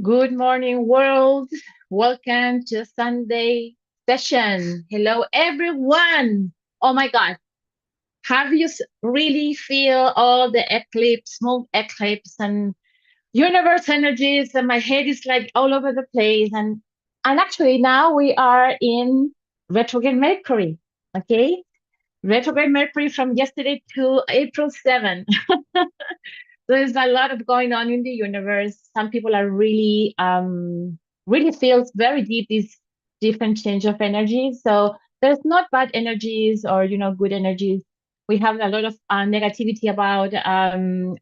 Good morning, world. Welcome to Sunday session. Hello, everyone. Oh my God. Have you really feel all the eclipse, smoke eclipse and universe energies? And my head is like all over the place. And actually now we are in retrograde Mercury. Okay, retrograde Mercury from yesterday to April 7th. There's a lot of going on in the universe. Some people are really feels very deep this different change of energy. So there's not bad energies or good energies. We have a lot of negativity about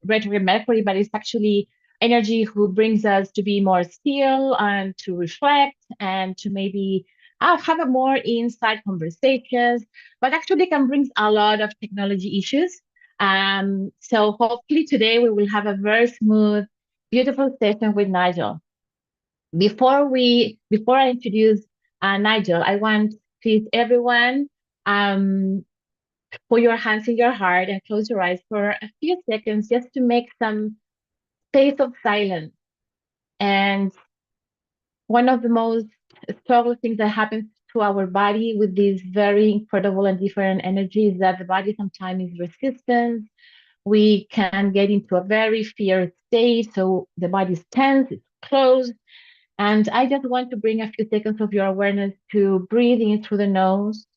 retrograde Mercury, but it's actually energy who brings us to be more still and to reflect and to maybe have a more inside conversations, but actually can bring a lot of technology issues. So hopefully today we will have a very smooth, beautiful session with Nigel. Before I introduce Nigel, I want please everyone um, put your hands in your heart and close your eyes for a few seconds just to make some space of silence. And one of the most struggle things that happens to our body with this very incredible and different energy is that the body sometimes is resistant. We can get into a very fear state. So the body is tense, it's closed. And I just want to bring a few seconds of your awareness to breathe in through the nose.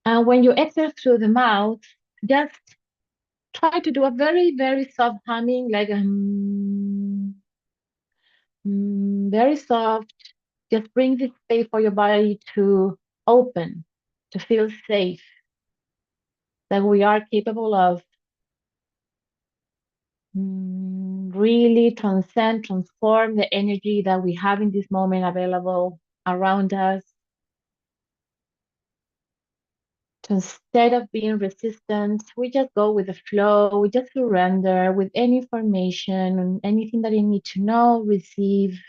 And when you exhale through the mouth, just try to do a very, very soft humming, like very soft. Just bring this space for your body to open, to feel safe, that we are capable of really transform the energy that we have in this moment available around us. So instead of being resistant, we just go with the flow, we just surrender with any information and anything that you need to know, receive,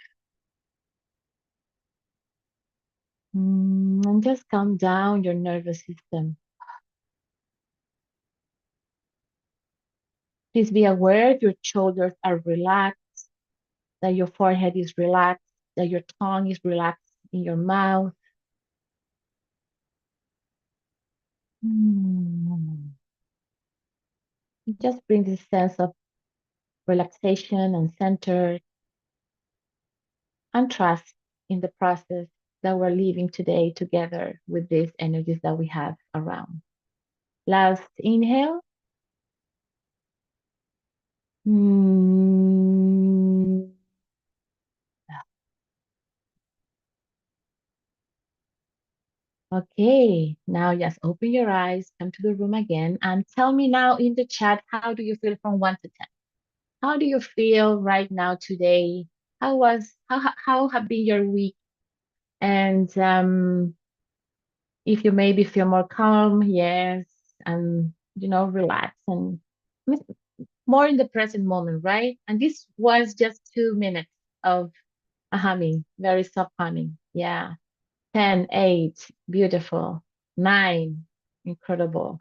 and just calm down your nervous system. Please be aware your shoulders are relaxed, that your forehead is relaxed, that your tongue is relaxed in your mouth. Mm. Just bring this sense of relaxation and center and trust in the process that we're living today together with these energies that we have around. Last inhale. Mm. Okay, now just open your eyes, come to the room again, and tell me now in the chat, how do you feel from 1 to 10? How do you feel right now today? How have been your week? And if you maybe feel more calm, yes, and relax and more in the present moment, right? And this was just 2 minutes of a humming, very soft humming. Yeah. 10, 8, beautiful. 9, incredible.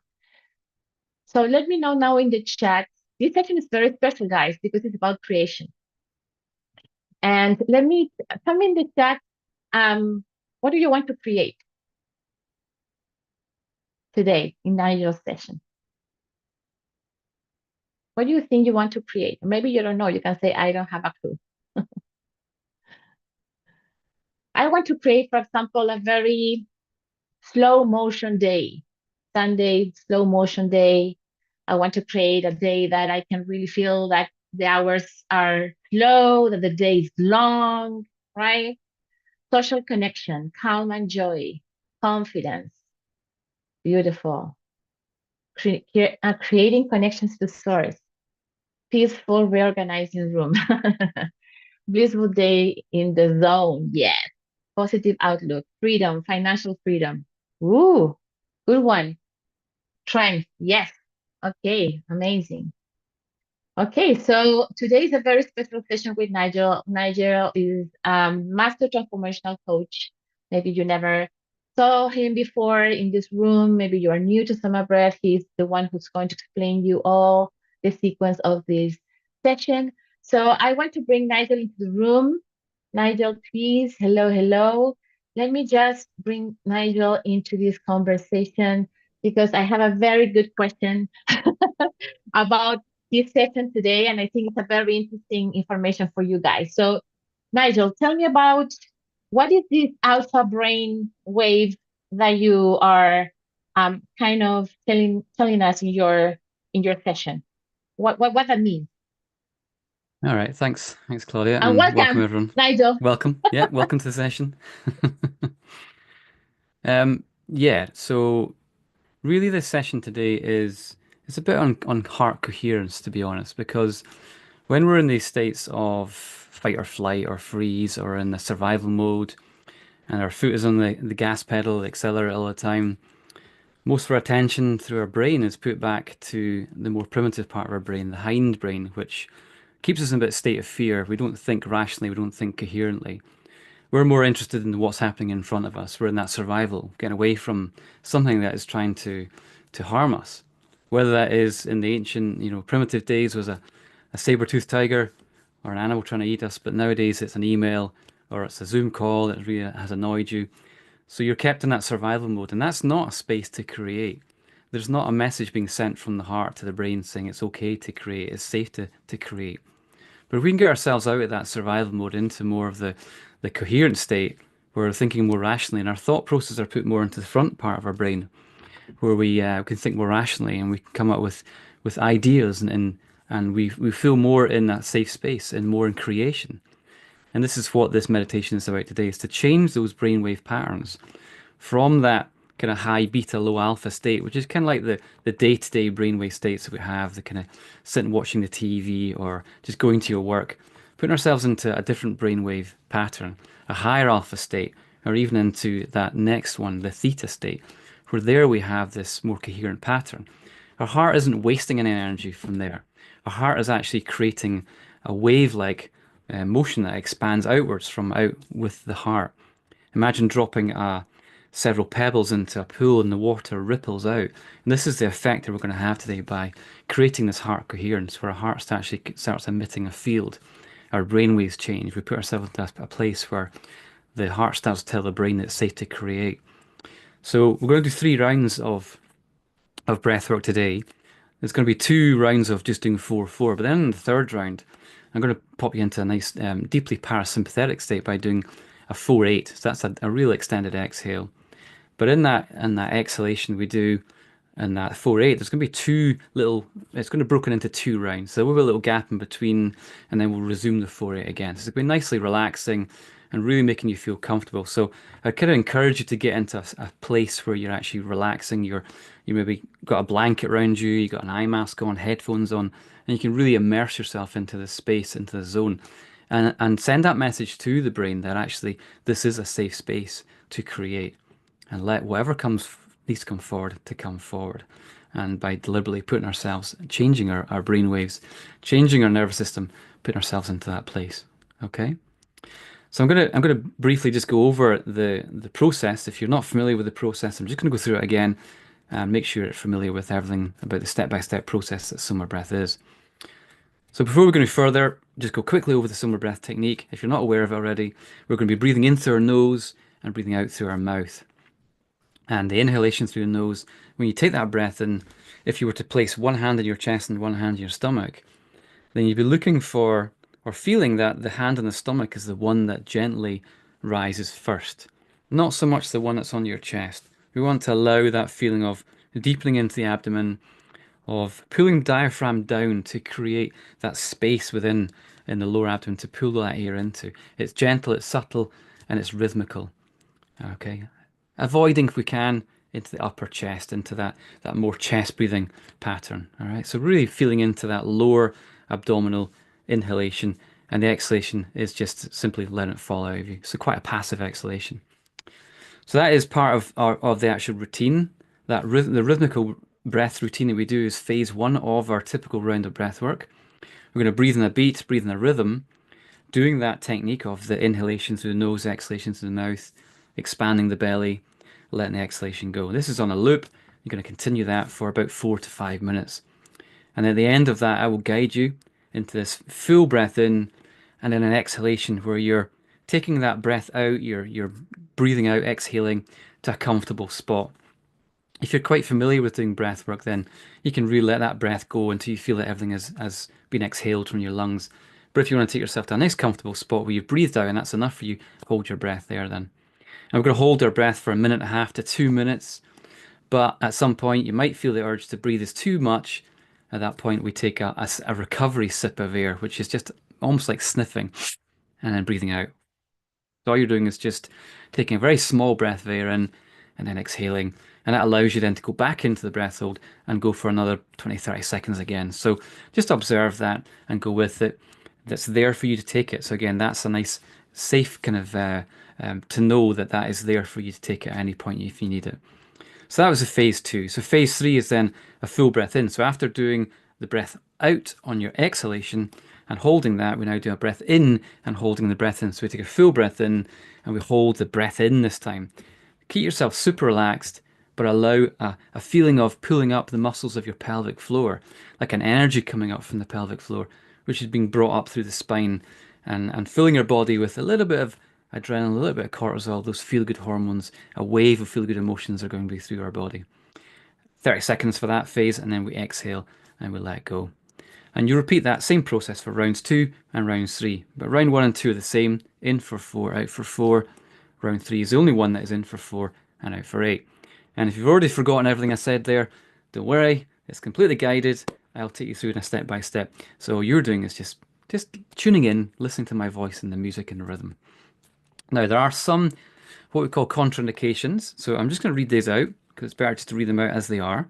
So let me know now in the chat. This session is very special, guys, because it's about creation. And let me tell me in the chat, what do you want to create today in Nigel's session? What do you think you want to create? Maybe you don't know. You can say, I don't have a clue. I want to create, for example, a very slow motion day. Sunday, slow motion day. I want to create a day that I can really feel that the hours are slow, that the day is long, right? Social connection, calm and joy, confidence, beautiful. Creating connections to source, peaceful, reorganizing room, blissful day in the zone, yes. Positive outlook, freedom, financial freedom. Ooh, good one. Strength, yes. Okay, amazing. Okay, so today is a very special session with Nigel. Nigel is master transformational coach. Maybe you never saw him before in this room. Maybe you are new to SOMA Breath. He's the one who's going to explain you all the sequence of this session. So I want to bring Nigel into the room. Nigel, please. Hello, hello. Let me just bring Nigel into this conversation because I have a very good question about this session today, and I think it's a very interesting information for you guys. So, Nigel, tell me about what is this alpha brain wave that you are kind of telling us in your session? What that means? All right, thanks, Claudia, And and welcome welcome, everyone. Nigel. Welcome, yeah, welcome to the session. Yeah, so really, this session today is it's a bit on heart coherence, to be honest, because when we're in these states of fight or flight or freeze or in the survival mode, and our foot is on the gas pedal, the accelerator all the time, most of our attention through our brain is put back to the more primitive part of our brain, the hind brain, which keeps us in a bit of state of fear. We don't think rationally, we don't think coherently. We're more interested in what's happening in front of us. We're in that survival, getting away from something that is trying to harm us. Whether that is in the ancient, primitive days was a saber-toothed tiger or an animal trying to eat us, but nowadays it's an email or it's a Zoom call that really has annoyed you. So you're kept in that survival mode, and that's not a space to create. There's not a message being sent from the heart to the brain saying it's okay to create, it's safe to create. But if we can get ourselves out of that survival mode into more of the coherent state, where we're thinking more rationally, and our thought processes are put more into the front part of our brain, where we can think more rationally and we can come up with ideas and we feel more in that safe space and more in creation. And this is what this meditation is about today, is to change those brainwave patterns from that kind of high beta, low alpha state, which is kind of like the day-to-day brainwave states that we have, the kind of sitting watching the TV or just going to your work, putting ourselves into a different brainwave pattern, a higher alpha state, or even into that next one, the theta state, where there we have this more coherent pattern. Our heart isn't wasting any energy from there. Our heart is actually creating a wave-like motion that expands outwards from out with the heart. Imagine dropping several pebbles into a pool and the water ripples out. And this is the effect that we're going to have today by creating this heart coherence, where our heart starts emitting a field. Our brainwaves change. We put ourselves into a place where the heart starts to tell the brain that it's safe to create. So we're going to do 3 rounds of breath work today. There's going to be 2 rounds of just doing 4-4, but then in the third round, I'm going to pop you into a nice, deeply parasympathetic state by doing a 4-8. So that's a real extended exhale. But in that exhalation we do in that 4-8, there's going to be it's going to be broken into 2 rounds. So there will be a little gap in between, and then we'll resume the 4-8 again. So it's going to be nicely relaxing and really making you feel comfortable. So I kind of encourage you to get into a place where you're actually relaxing. You maybe got a blanket around you, you got an eye mask on, headphones on, and you can really immerse yourself into the space, into the zone, and send that message to the brain that actually this is a safe space to create, and let whatever needs to come forward to come forward. And by deliberately putting ourselves, changing our brain waves, changing our nervous system, putting ourselves into that place. Okay? So I'm gonna briefly just go over the process. If you're not familiar with the process, I'm just gonna go through it again and make sure you're familiar with everything about the step-by-step process that SOMA Breath is. So before we go any further, just go quickly over the SOMA Breath technique. If you're not aware of it already, we're going to be breathing in through our nose and breathing out through our mouth. And the inhalation through the nose, when you take that breath in, if you were to place one hand in your chest and one hand in your stomach, then you'd be looking for or feeling that the hand on the stomach is the one that gently rises first, not so much the one that's on your chest. We want to allow that feeling of deepening into the abdomen, of pulling the diaphragm down to create that space within in the lower abdomen to pull that air into. It's gentle, it's subtle, and it's rhythmical. Okay, avoiding if we can into the upper chest, into that more chest breathing pattern. All right, so really feeling into that lower abdominal inhalation, and the exhalation is just simply letting it fall out of you. So quite a passive exhalation. So that is part of the actual routine. The rhythmical breath routine that we do is phase one of our typical round of breath work. We're going to breathe in a beat, breathe in a rhythm, doing that technique of the inhalation through the nose, exhalation through the mouth, expanding the belly, letting the exhalation go. This is on a loop. You're going to continue that for about 4 to 5 minutes. And at the end of that, I will guide you into this full breath in and then an exhalation where you're taking that breath out, you're breathing out, exhaling to a comfortable spot. If you're quite familiar with doing breath work, then you can really let that breath go until you feel that everything has been exhaled from your lungs. But if you want to take yourself to a nice comfortable spot where you've breathed out and that's enough for you, hold your breath there then. And we're going to hold our breath for 1.5 to 2 minutes. But at some point, you might feel the urge to breathe is too much. At that point, we take a recovery sip of air, which is just almost like sniffing and then breathing out. So all you're doing is just taking a very small breath of air in and then exhaling. And that allows you then to go back into the breath hold and go for another 20, 30 seconds again. So just observe that and go with it. That's there for you to take it. So again, that's a nice, safe kind of to know that that is there for you to take at any point if you need it. So that was a phase two. So phase three is then a full breath in. So after doing the breath out on your exhalation and holding that, we now do a breath in and holding the breath in. So we take a full breath in and we hold the breath in this time. Keep yourself super relaxed, but allow a feeling of pulling up the muscles of your pelvic floor, like an energy coming up from the pelvic floor, which is being brought up through the spine and filling your body with a little bit of adrenaline, a little bit of cortisol, those feel-good hormones, a wave of feel-good emotions are going to be through our body. 30 seconds for that phase, and then we exhale and we let go. And you repeat that same process for rounds 2 and rounds 3. But round 1 and 2 are the same, in for 4, out for 4. Round 3 is the only one that is in for 4 and out for 8. And if you've already forgotten everything I said there, don't worry, it's completely guided. I'll take you through in a step by step. So all you're doing is just tuning in, listening to my voice and the music and the rhythm. Now, there are some what we call contraindications. So I'm just going to read these out because it's better just to read them out as they are.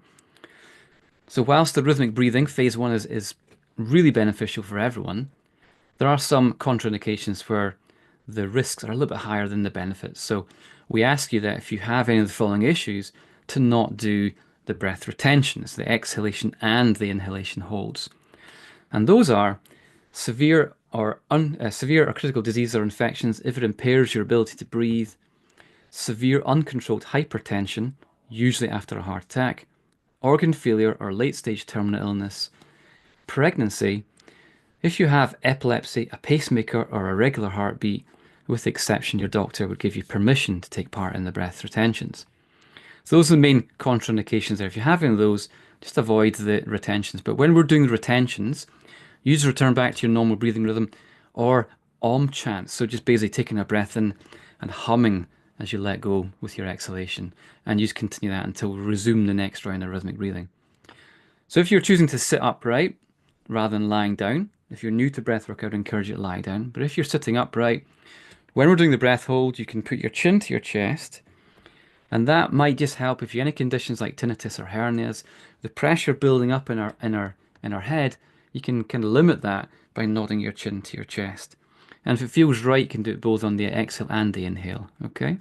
So whilst the rhythmic breathing, phase 1 is really beneficial for everyone, there are some contraindications where the risks are a little bit higher than the benefits. So we ask you that if you have any of the following issues, to not do the breath retentions, the exhalation and the inhalation holds. And those are severe or critical disease or infections if it impairs your ability to breathe, severe uncontrolled hypertension, usually after a heart attack, organ failure or late stage terminal illness, pregnancy, if you have epilepsy, a pacemaker, or a regular heartbeat, with the exception your doctor would give you permission to take part in the breath retentions. So those are the main contraindications there. If you're having those, just avoid the retentions. But when we're doing the retentions, you just return back to your normal breathing rhythm or om chants. So just basically taking a breath in and humming as you let go with your exhalation. And you just continue that until we resume the next round of rhythmic breathing. So if you're choosing to sit upright rather than lying down, if you're new to breathwork, I would encourage you to lie down. But if you're sitting upright, when we're doing the breath hold, you can put your chin to your chest. And that might just help if you have any conditions like tinnitus or hernias, the pressure building up in our head, you can kind of limit that by nodding your chin to your chest. And if it feels right, you can do it both on the exhale and the inhale. Okay.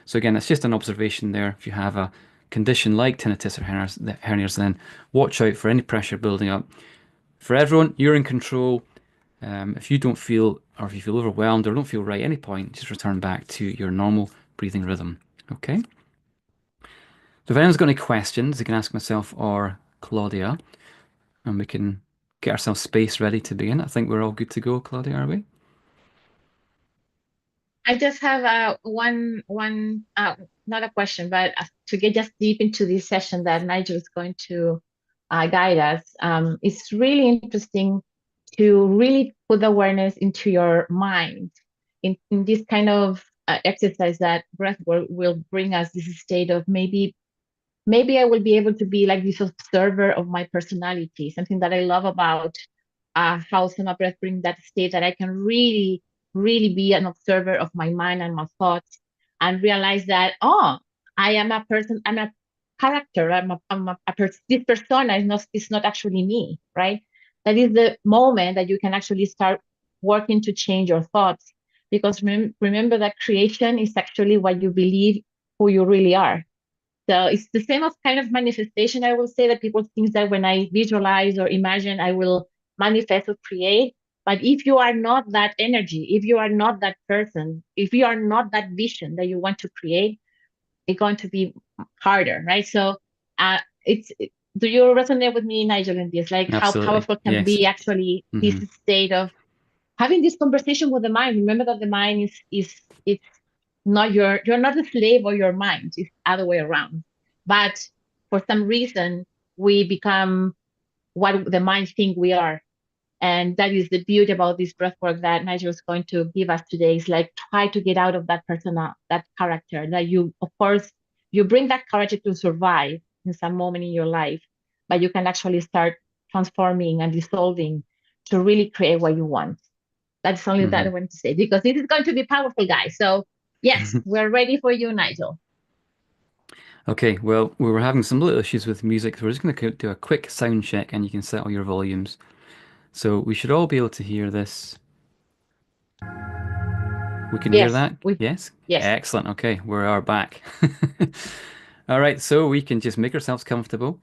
So again, it's just an observation there. If you have a condition like tinnitus or hernias, then watch out for any pressure building up. For everyone, you're in control. If you don't feel, or if you feel overwhelmed or don't feel right at any point, just return back to your normal breathing rhythm. Okay. So if anyone's got any questions, they can ask myself or Claudia, and we can get ourselves space ready to begin. I think we're all good to go, Claudia, are we? I just have one not a question, but to get just deep into this session that Nigel is going to guide us. It's really interesting to really put awareness into your mind in this kind of exercise that breath work will bring us this state of maybe I will be able to be like this observer of my personality, something that I love about how SOMA Breath brings that state that I can really, really be an observer of my mind and my thoughts and realize that, oh, I am a person, I'm a character, I'm a person, this persona is not actually me, right? That is the moment that you can actually start working to change your thoughts. Because remember that creation is actually what you believe who you really are. So it's the same of kind of manifestation. I will say that people think that when I visualize or imagine, I will manifest or create. But if you are not that energy, if you are not that person, if you are not that vision that you want to create, it's going to be harder, right? So do you resonate with me, Nigel, in this? Like how Absolutely. powerful can Yes. be actually this Hmm. state of having this conversation with the mind. Remember that the mind is it's not you're not a slave of your mind. It's the other way around. But for some reason, we become what the mind think we are. And that is the beauty about this breath work that Nigel is going to give us today. Is like try to get out of that persona, that character that you, of course, you bring that courage to survive in some moment in your life, but you can actually start transforming and dissolving to really create what you want. That's only that I Hmm. want to say because it is going to be powerful, guys. So yes, we're ready for you, Nigel. Okay, well, we were having some little issues with music, so we're just going to do a quick sound check and you can set all your volumes. So we should all be able to hear this. We can hear Yes, that? we Yes? yes. Excellent. Okay, we are back. All right, so we can just make ourselves comfortable.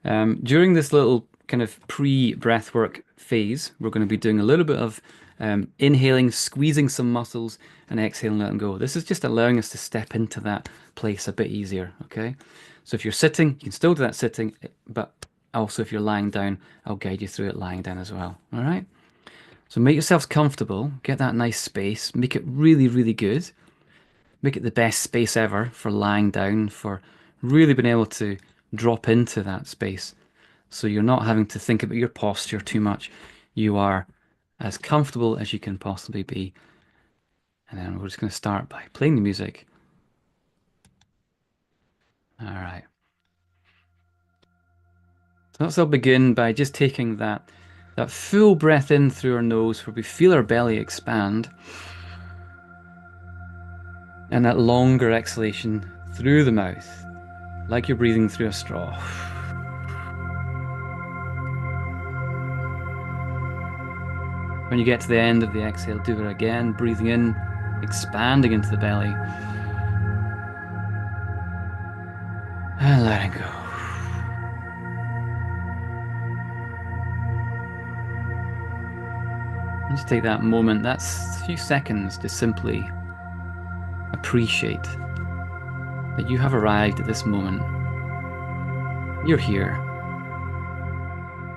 During this little kind of pre-breath work phase, we're going to be doing a little bit of inhaling, squeezing some muscles, and exhaling, letting go. This is just allowing us to step into that place a bit easier, okay? So if you're sitting, you can still do that sitting, but also if you're lying down, I'll guide you through it lying down as well, all right? So make yourselves comfortable, get that nice space, make it really, really good. Make it the best space ever for lying down, for really being able to drop into that space. So you're not having to think about your posture too much. You are as comfortable as you can possibly be. And then we're just going to start by playing the music. All right. So let's all begin by just taking that full breath in through our nose where we feel our belly expand, and that longer exhalation through the mouth, like you're breathing through a straw. When you get to the end of the exhale, do it again, breathing in, expanding into the belly, and letting go. Just take that moment, that's a few seconds, to simply appreciate that you have arrived at this moment. You're here.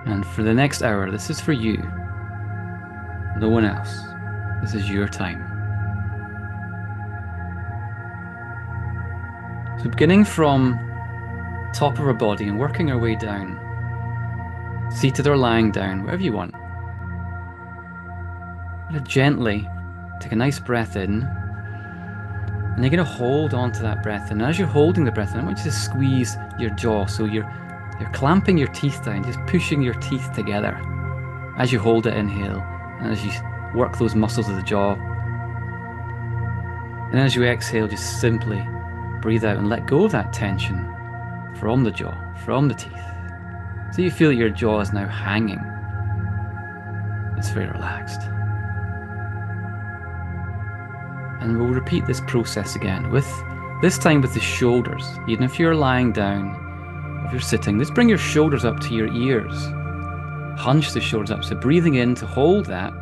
And for the next hour, this is for you. No one else. This is your time. So beginning from top of our body and working our way down, seated or lying down, wherever you want. Gently take a nice breath in, and you're going to hold on to that breath. And as you're holding the breath in, I want you to squeeze your jaw. So you're clamping your teeth down, just pushing your teeth together as you hold it, inhale, and as you work those muscles of the jaw. And as you exhale, just simply breathe out and let go of that tension from the jaw, from the teeth. So you feel that your jaw is now hanging. It's very relaxed. And we'll repeat this process again, this time with the shoulders. Even if you're lying down, if you're sitting, just bring your shoulders up to your ears. Hunch the shoulders up, so breathing in to hold that.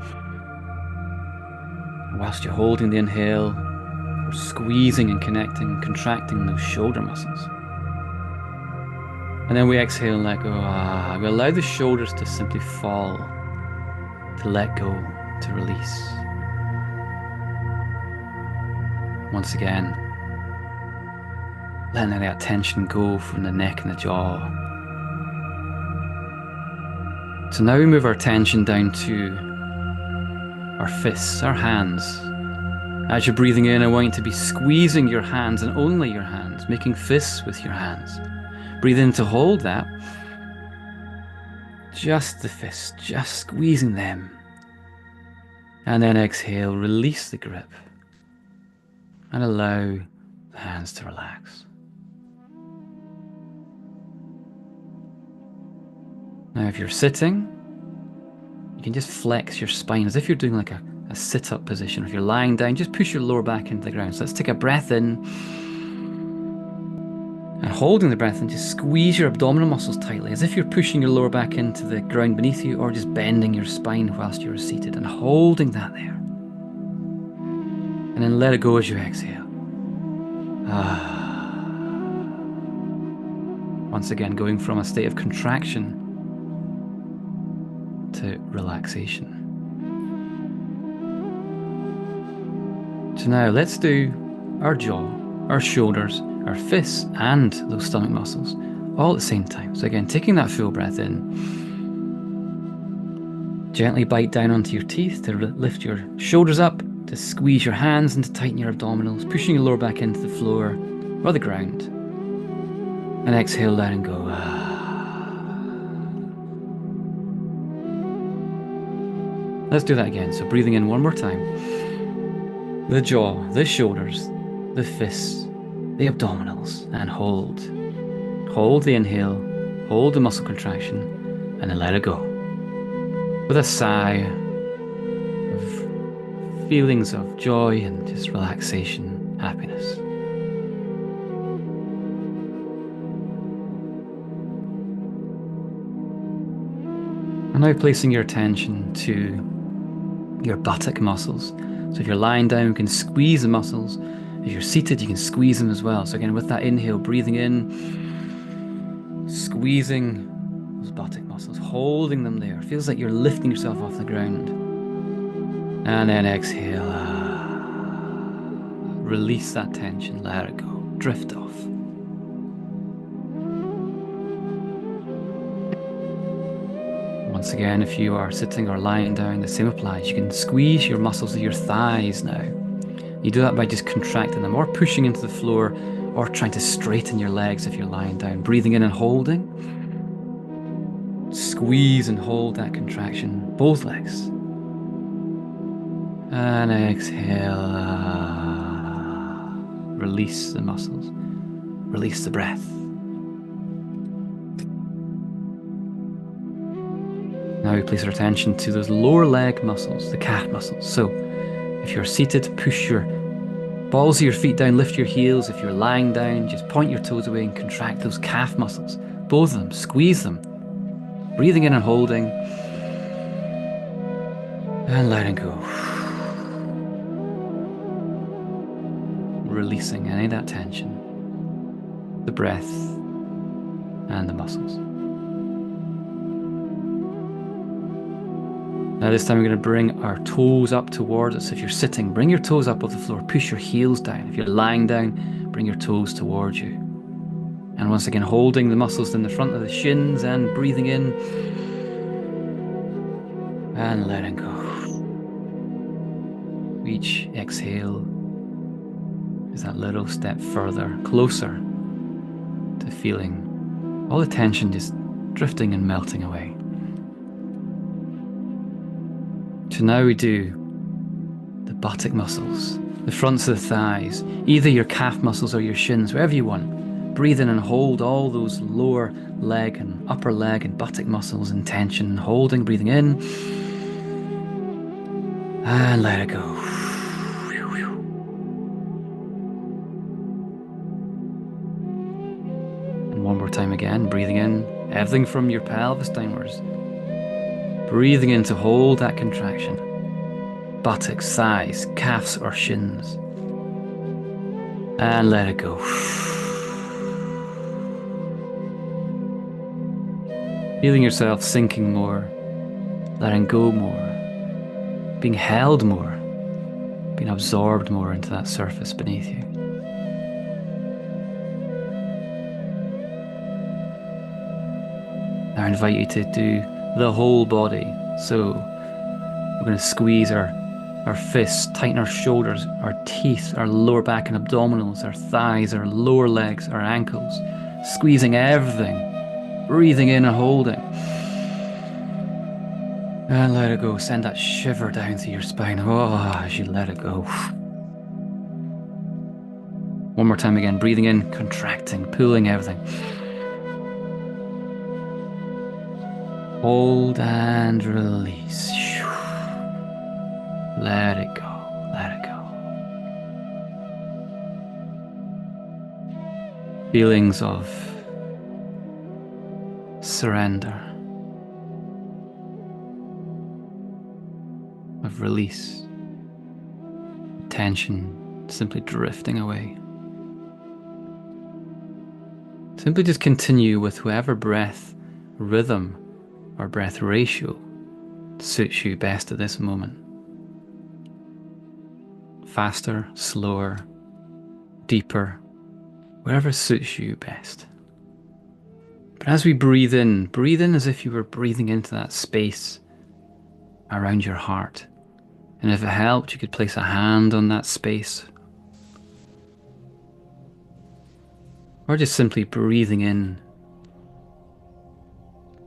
Whilst you're holding the inhale, we're squeezing and connecting, contracting those shoulder muscles. And then we exhale and let go. We allow the shoulders to simply fall, to let go, to release. Once again, letting that tension go from the neck and the jaw. So now we move our attention down to our fists, our hands. As you're breathing in, I want you to be squeezing your hands and only your hands, making fists with your hands. Breathe in to hold that. Just the fists, just squeezing them. And then exhale, release the grip. And allow the hands to relax. Now if you're sitting, you can just flex your spine as if you're doing like a sit-up position. If you're lying down, just push your lower back into the ground. So let's take a breath in. And holding the breath and just squeeze your abdominal muscles tightly as if you're pushing your lower back into the ground beneath you, or just bending your spine whilst you're seated, and holding that there. And then let it go as you exhale. Once again, going from a state of contraction to relaxation. So now let's do our jaw, our shoulders, our fists, and those stomach muscles all at the same time. So again, taking that full breath in, Gently bite down onto your teeth to lift your shoulders up, to squeeze your hands and to tighten your abdominals, pushing your lower back into the floor or the ground. And exhale, letting go. Let's do that again. So breathing in one more time. The jaw, the shoulders, the fists, the abdominals, and hold. Hold the inhale, hold the muscle contraction, and then let it go. With a sigh of feelings of joy and just relaxation, happiness. And now placing your attention to your buttock muscles. So if you're lying down, you can squeeze the muscles. If you're seated, you can squeeze them as well. So again, with that inhale, breathing in, squeezing those buttock muscles, holding them there. It feels like you're lifting yourself off the ground. And then exhale. Release that tension, let it go, drift off. Once again, if you are sitting or lying down, the same applies. You can squeeze your muscles of your thighs now. You do that by just contracting them or pushing into the floor or trying to straighten your legs if you're lying down. Breathing in and holding. Squeeze and hold that contraction, both legs. And exhale. Release the muscles. Release the breath. Now we place our attention to those lower leg muscles, the calf muscles. So if you're seated, push your balls of your feet down, lift your heels. If you're lying down, just point your toes away and contract those calf muscles. Both of them, squeeze them. Breathing in and holding. And letting go. Releasing any of that tension. The breath and the muscles. Now this time we're going to bring our toes up towards us. If you're sitting, bring your toes up off the floor. Push your heels down. If you're lying down, bring your toes towards you. And once again, holding the muscles in the front of the shins and breathing in. And letting go. Each exhale is that little step further, closer to feeling all the tension just drifting and melting away. So now we do the buttock muscles, the fronts of the thighs, either your calf muscles or your shins, wherever you want. Breathe in and hold all those lower leg and upper leg and buttock muscles in tension, holding, breathing in, and let it go. And one more time again, breathing in, everything from your pelvis downwards. Breathing in to hold that contraction. Buttocks, thighs, calves or shins. And let it go. Feeling yourself sinking more, letting go more, being held more, being absorbed more into that surface beneath you. Now I invite you to do the whole body. So we're going to squeeze our fists, tighten our shoulders, our teeth, our lower back and abdominals, our thighs, our lower legs, our ankles, squeezing everything, breathing in and holding. And let it go. Send that shiver down through your spine. Oh, as you let it go. One more time again, breathing in, contracting, pulling everything. Hold and release. Let it go, let it go. Feelings of surrender, of release, tension simply drifting away. Simply just continue with whoever breath rhythm or breath ratio suits you best at this moment. Faster, slower, deeper, wherever suits you best. But as we breathe in as if you were breathing into that space around your heart. And if it helped, you could place a hand on that space. Or just simply breathing in.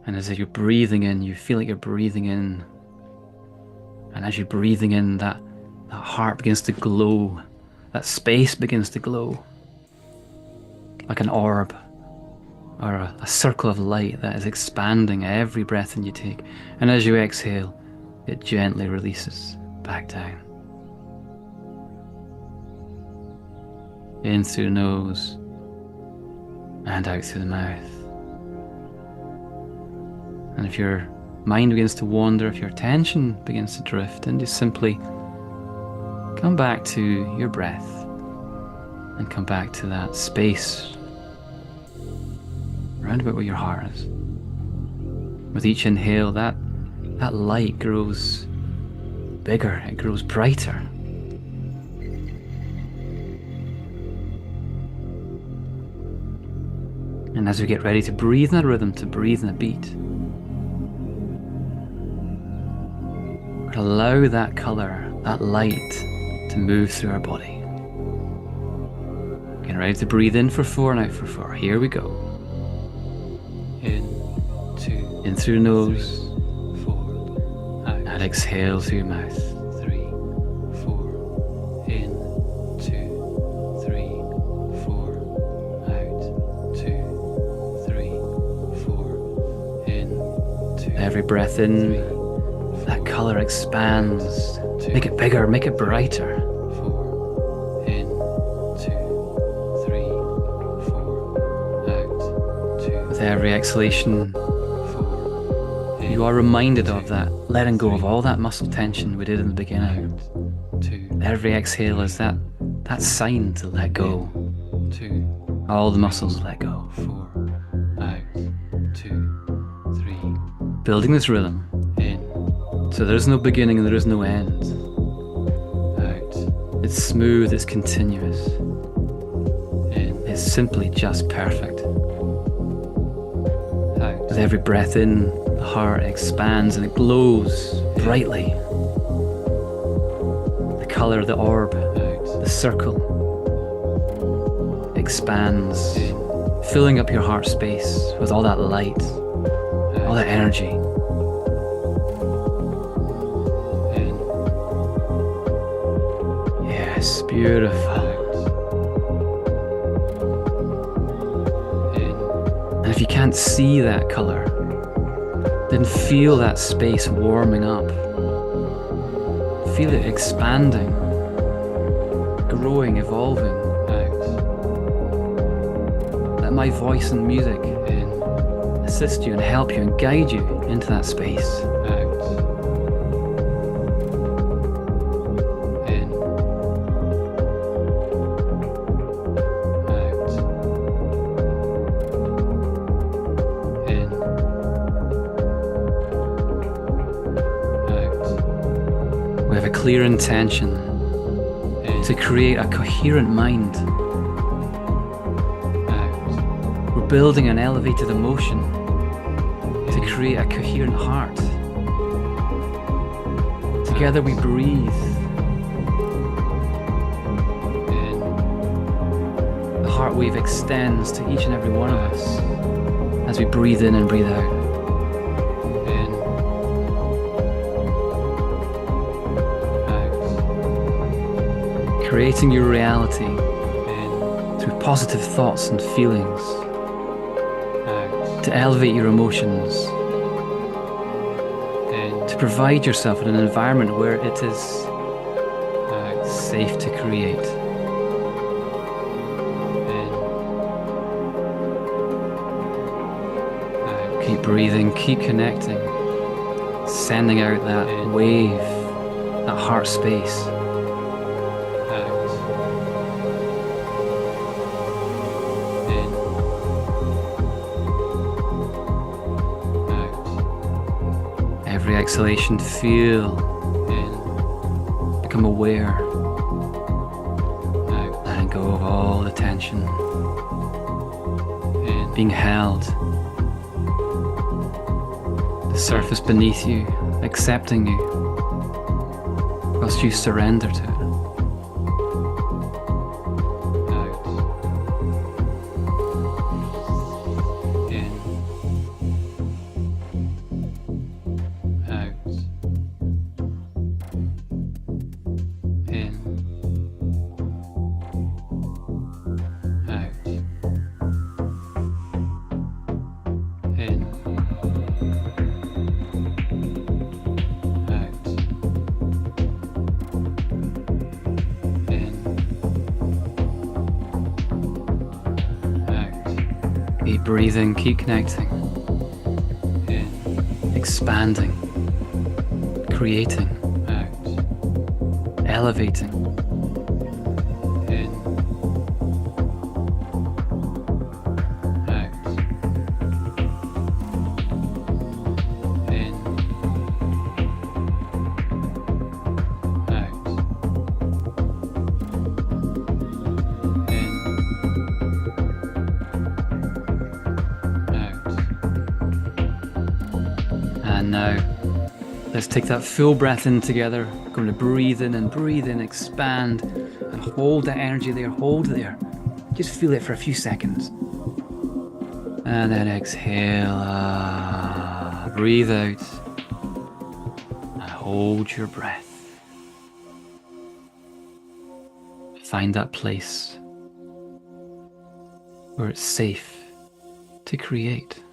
And as you're breathing in, you feel like you're breathing in. And as you're breathing in, that heart begins to glow. That space begins to glow. Like an orb. Or a circle of light that is expanding every breath in you take. And as you exhale, it gently releases back down. In through the nose and out through the mouth. And if your mind begins to wander, if your attention begins to drift, then just simply come back to your breath and come back to that space round about where your heart is. With each inhale, that light grows bigger, it grows brighter. And as we get ready to breathe in a rhythm, to breathe in a beat, allow that colour, that light to move through our body. Getting ready to breathe in for 4 and out for 4. Here we go. In through the nose, 4, out. And exhale through your mouth. 3, 4, in, 2, 3, 4, out, 2, 3, 4, in, 2. Every breath in, 3, that colour expands. 2, make it bigger, make it brighter. 4, in, 2, 3, 4, out, 2. With every exhalation, you are reminded of that, letting go of all that muscle tension we did in the beginning. Every exhale is that sign to let go. All the muscles let go. 4, out, 2, 3. Building this rhythm. So there is no beginning and there is no end. Out. It's smooth, it's continuous. It's simply just perfect. Out. With every breath in, the heart expands and it glows brightly. The colour of the orb, the circle, expands, filling up your heart space with all that light, all that energy. Yes, beautiful. And if you can't see that colour, then feel that space warming up. Feel it expanding, growing, evolving. Let my voice and music assist you and help you and guide you into that space. Clear intention to create a coherent mind. We're building an elevated emotion to create a coherent heart. Together we breathe. The heart wave extends to each and every one of us as we breathe in and breathe out. Creating your reality through positive thoughts and feelings, to elevate your emotions, to provide yourself in an environment where it is safe to create. Keep breathing, keep connecting, sending out that wave, that heart space. Every exhalation, feel, become aware, letting go of all the tension, being held, the surface beneath you, accepting you, whilst you surrender to it. Out. In. Out. In. Out. In. Out. In. Out. Keep breathing, keep connecting. In. Expanding. Creating. Out. Elevating. In. Out. In. Out. In. Out. And now, let's take that full breath in together. We're going to breathe in, expand, and hold that energy there, hold there. Just feel it for a few seconds. And then exhale, breathe out, and hold your breath. Find that place where it's safe to create,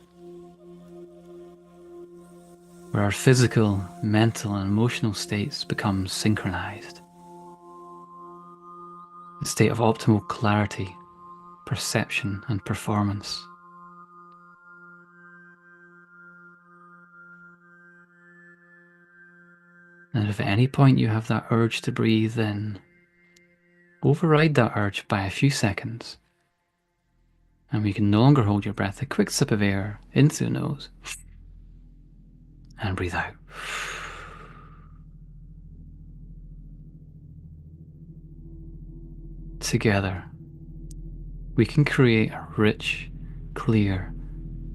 where our physical, mental, and emotional states become synchronized. A state of optimal clarity, perception, and performance. And if at any point you have that urge to breathe in, override that urge by a few seconds. And we can no longer hold your breath. A quick sip of air in through the nose. And breathe out. Together, we can create a rich, clear,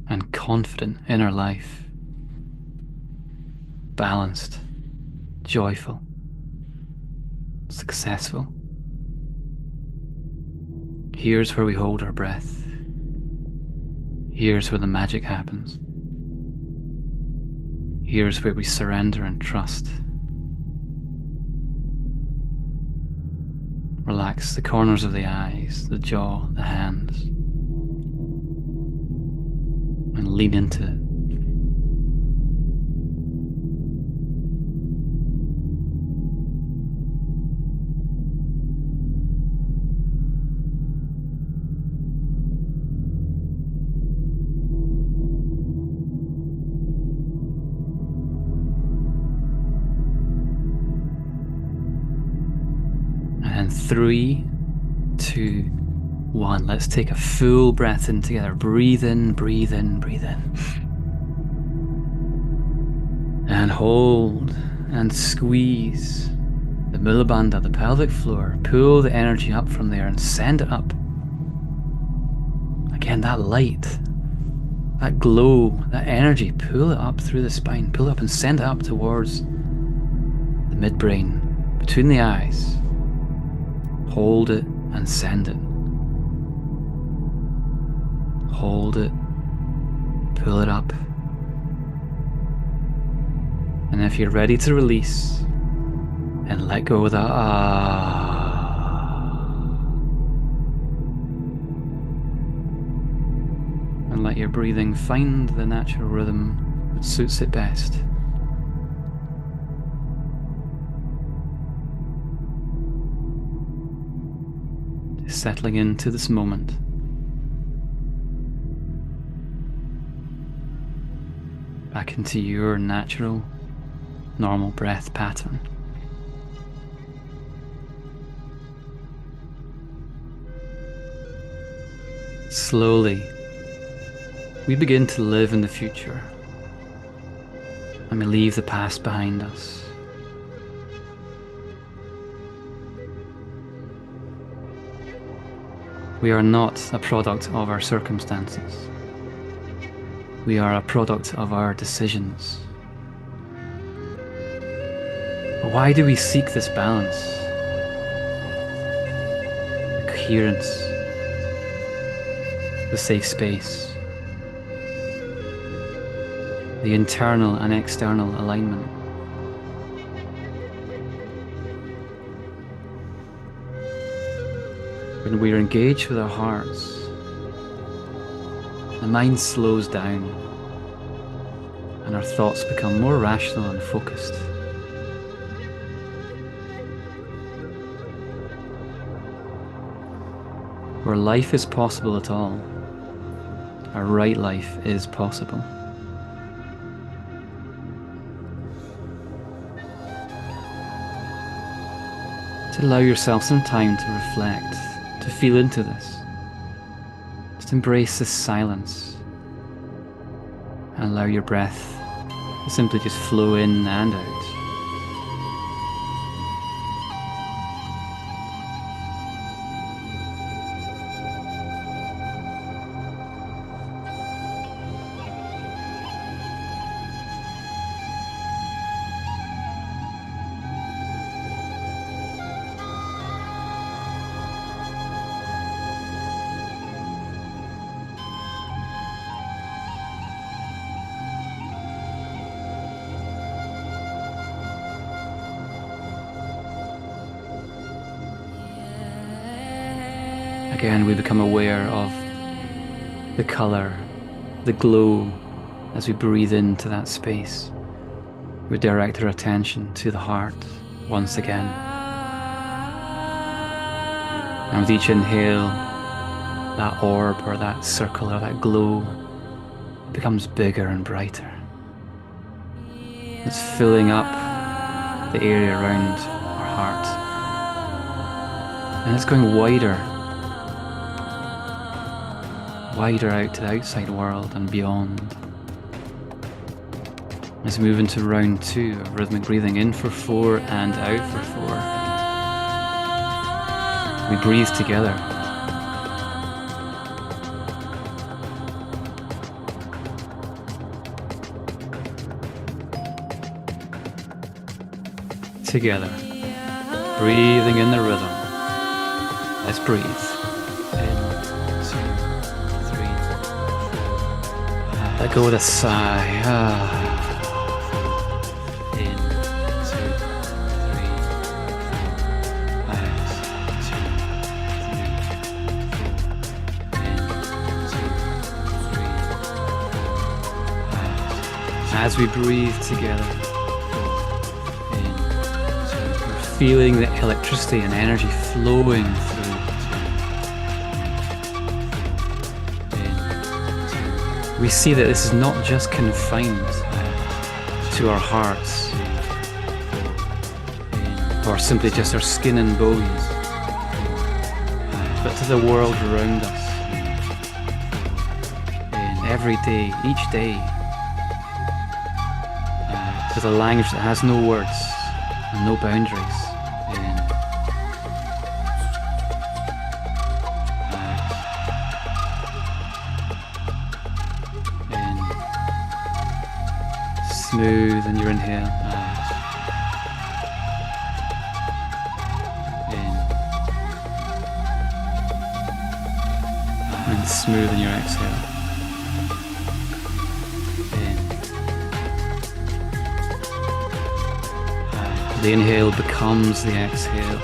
and confident inner life. Balanced, joyful, successful. Here's where we hold our breath. Here's where the magic happens. Here's where we surrender and trust. Relax the corners of the eyes, the jaw, the hands, and lean into it. And 3, 2, 1. Let's take a full breath in together. Breathe in, breathe in, breathe in. And hold and squeeze the mula bandha, the pelvic floor. Pull the energy up from there and send it up. Again, that light, that glow, that energy, pull it up through the spine. Pull it up and send it up towards the midbrain, between the eyes. Hold it and send it. Hold it, pull it up. And if you're ready to release, and let go of that and let your breathing find the natural rhythm that suits it best. Settling into this moment. Back into your natural, normal breath pattern. Slowly, we begin to live in the future, and we leave the past behind us. We are not a product of our circumstances. We are a product of our decisions. Why do we seek this balance? The coherence, the safe space, the internal and external alignment. When we're engaged with our hearts, the mind slows down and our thoughts become more rational and focused. Where life is possible at all, our right life is possible. To allow yourself some time to reflect, to feel into this. Just embrace this silence and allow your breath to simply just flow in and out. Again, we become aware of the colour, the glow as we breathe into that space. We direct our attention to the heart once again. And with each inhale, that orb or that circle or that glow becomes bigger and brighter. It's filling up the area around our heart. And it's going wider out to the outside world and beyond. As we move into round 2 of rhythmic breathing, in for 4 and out for 4. We breathe together. Together, breathing in the rhythm. Let's breathe. Let go with a sigh. In, 2, 3, 5, 6, 7, 8. As we breathe together, we're feeling the electricity and energy flowing through. We see that this is not just confined to our hearts or simply just our skin and bones, but to the world around us. Every day, each day, with a language that has no words and no boundaries. Smooth in your inhale. In. And smooth in your exhale. In. The inhale becomes the exhale.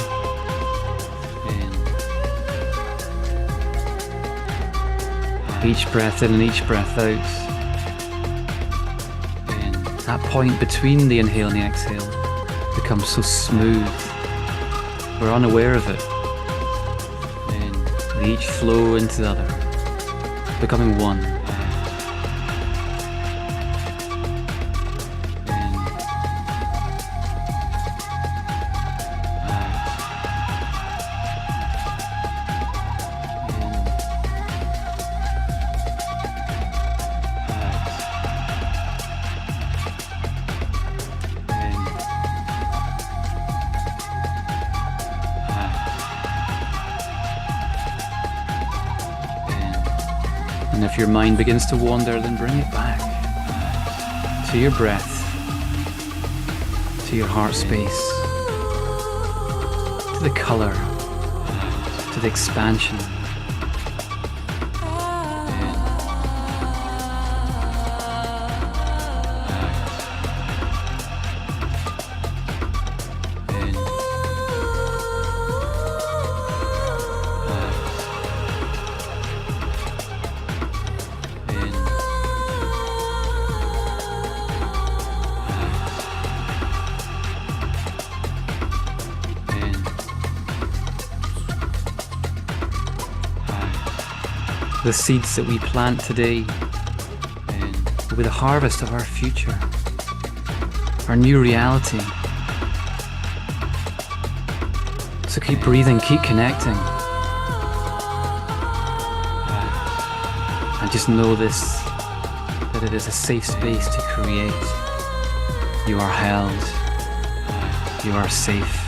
In. Each breath in and each breath out. That point between the inhale and the exhale becomes so smooth. We're unaware of it. And they each flow into the other, becoming one. And if your mind begins to wander, then bring it back to your breath, to your heart space, to the colour, to the expansion. The seeds that we plant today will be the harvest of our future, our new reality. So keep breathing, keep connecting. And just know this, that it is a safe space to create. You are held. You are safe.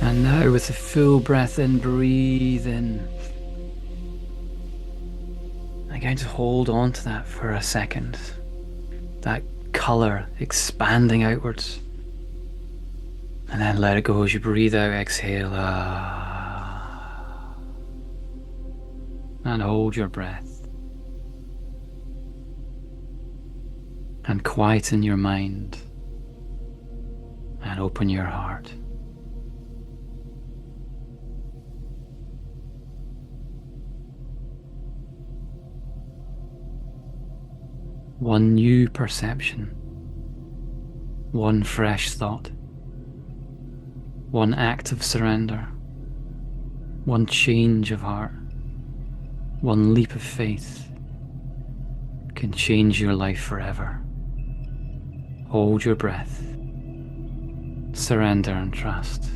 And now with a full breath in, breathe in. I'm going to hold on to that for a second. That colour expanding outwards. And then let it go as you breathe out, exhale. And hold your breath. And quieten your mind. And open your heart. One new perception, one fresh thought, one act of surrender, one change of heart, one leap of faith can change your life forever. Hold your breath, surrender and trust.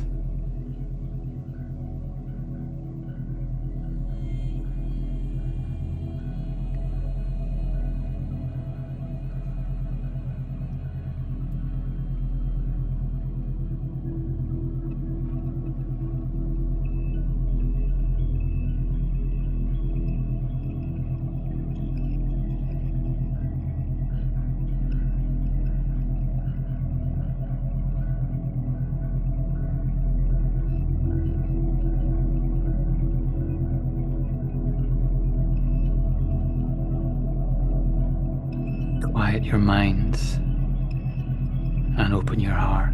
Quiet your mind and open your heart.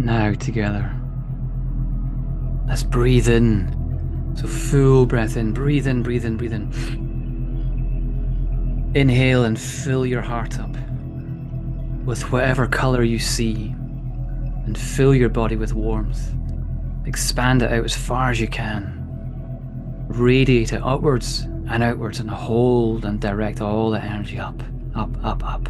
Now together, let's breathe in. So full breath in, breathe in, breathe in, breathe in. Inhale and fill your heart up with whatever color you see, and fill your body with warmth. Expand it out as far as you can. Radiate it upwards and outwards, and hold and direct all the energy up, up, up, up.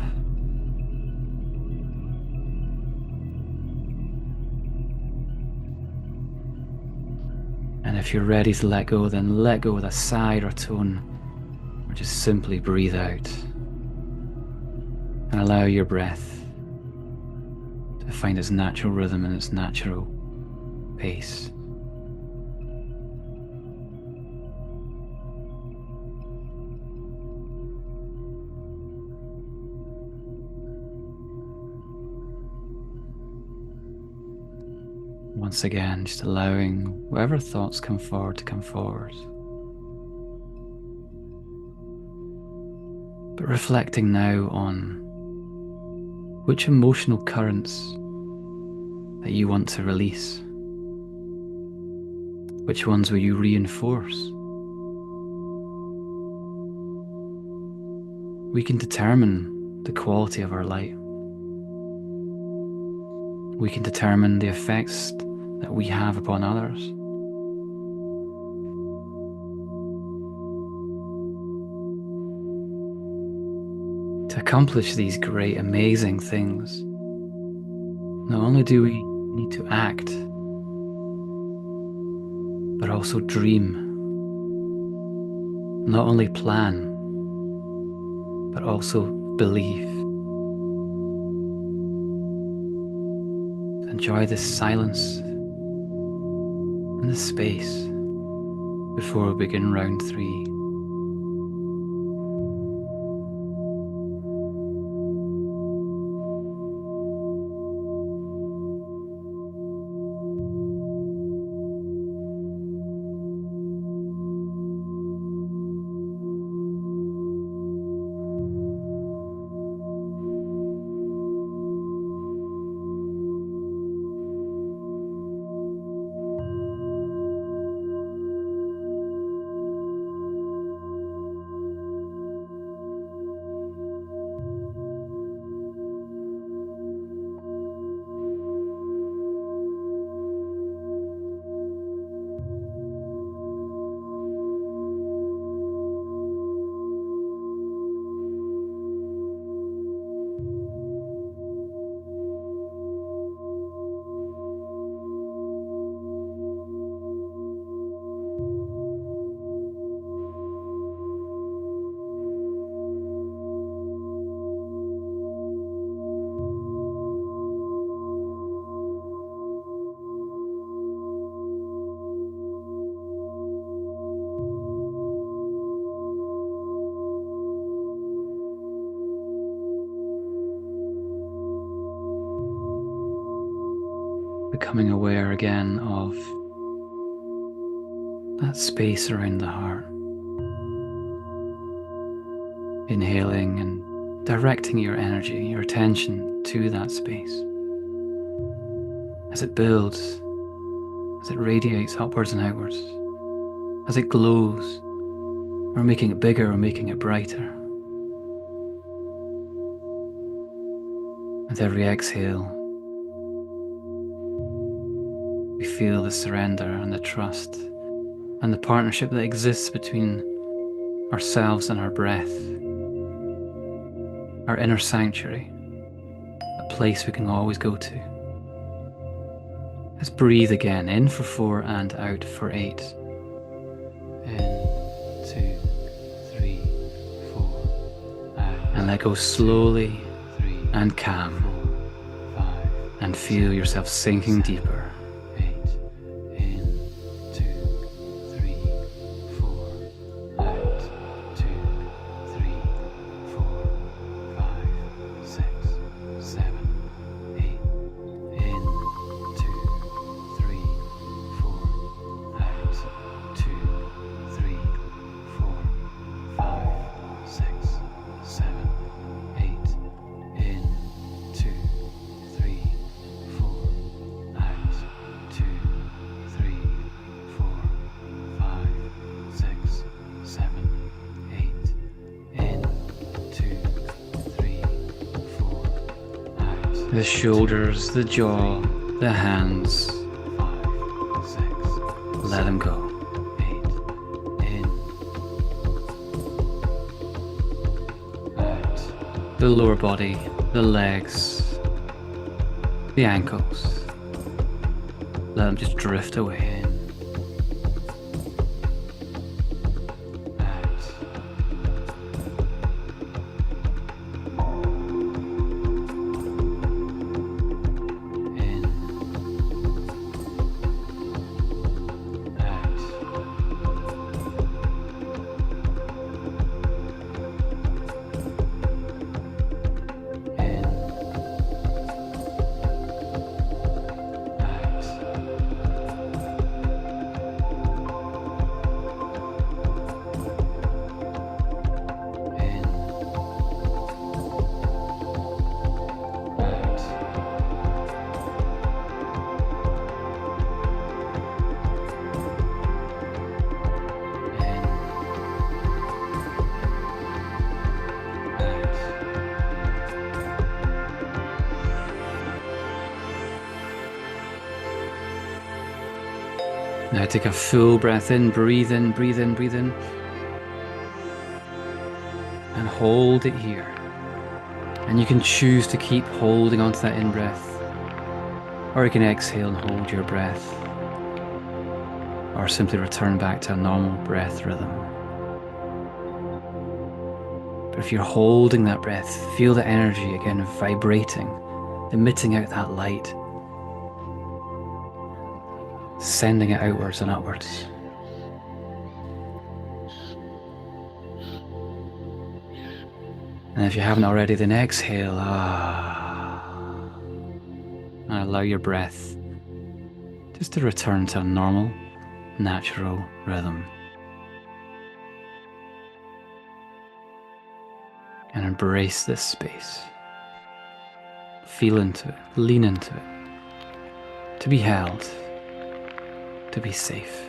And if you're ready to let go, then let go with a sigh or tone, or just simply breathe out and allow your breath to find its natural rhythm and its natural pace. Once again, just allowing whatever thoughts come forward to come forward. But reflecting now on which emotional currents that you want to release. Which ones will you reinforce? We can determine the quality of our light. We can determine the effects that we have upon others. To accomplish these great, amazing things, not only do we need to act, but also dream. Not only plan, but also believe. Enjoy this silence and this space before we begin round 3. Becoming aware again of that space around the heart. Inhaling and directing your energy, your attention to that space. As it builds, as it radiates upwards and outwards, as it glows, or making it bigger or making it brighter. With every exhale, we feel the surrender and the trust and the partnership that exists between ourselves and our breath, our inner sanctuary, a place we can always go to. Let's breathe again, in for 4 and out for 8. In, 2, 3, 4, out. And let go slowly and calm, 4, 5, and feel yourself sinking deeper. The shoulders, the jaw, the hands. 5, 6, let them go. 8, in, out. The lower body, the legs, the ankles. Let them just drift away. Now take a full breath in, breathe in, breathe in, breathe in. And hold it here. And you can choose to keep holding onto that in-breath. Or you can exhale and hold your breath. Or simply return back to a normal breath rhythm. But if you're holding that breath, feel the energy again vibrating, emitting out that light, sending it outwards and upwards. And if you haven't already, then exhale. And allow your breath just to return to a normal, natural rhythm. And embrace this space. Feel into it, lean into it. To be held, to be safe.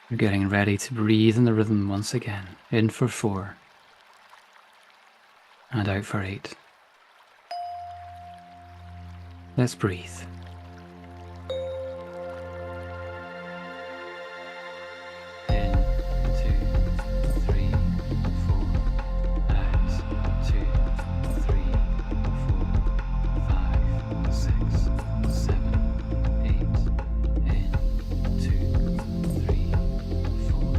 You're getting ready to breathe in the rhythm once again. In for 4 and out for 8. Let's breathe. In, 2, 3, 4. Out, 2, 3, 4, 5, 6, 7, 8. In, 2, 3, 4.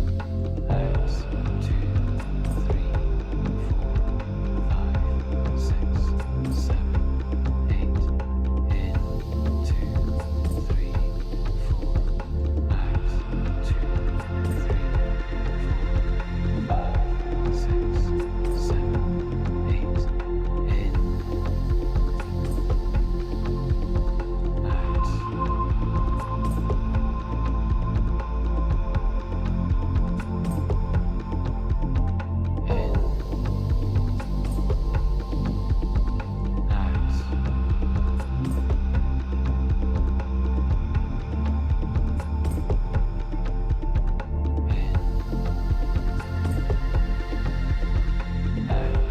Out, 2, 3, 4, 5, 6, 7, 8. In, 2, 3, 4. Out, 2, 3, 4, 5, 6, 7, 8. In, out.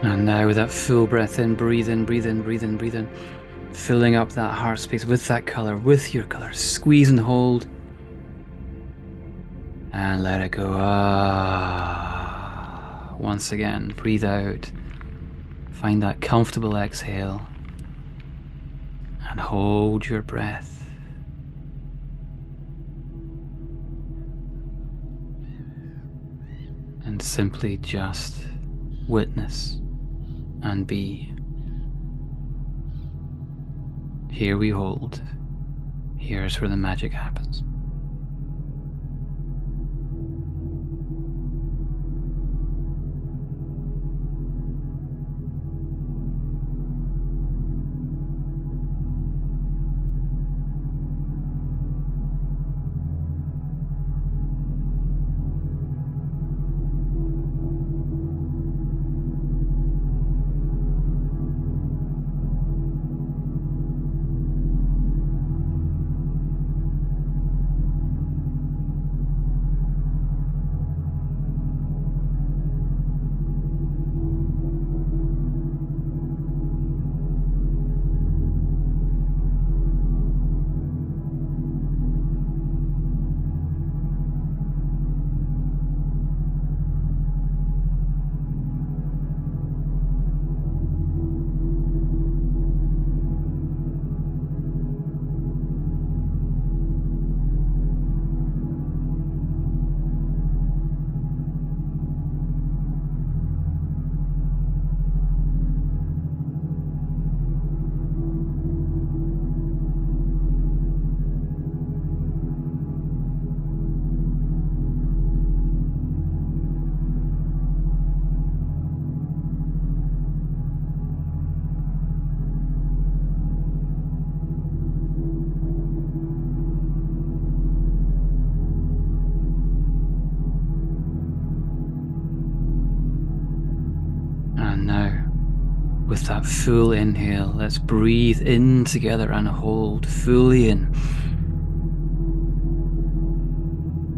And now with that full breath in, breathe in, breathe in, breathe in, breathe in. Filling up that heart space with that color, with your color. Squeeze and hold. And let it go. Once again, breathe out. Find that comfortable exhale. And hold your breath. And simply just witness and be. Here we hold. Here's where the magic happens. And now, with that full inhale, let's breathe in together and hold fully in.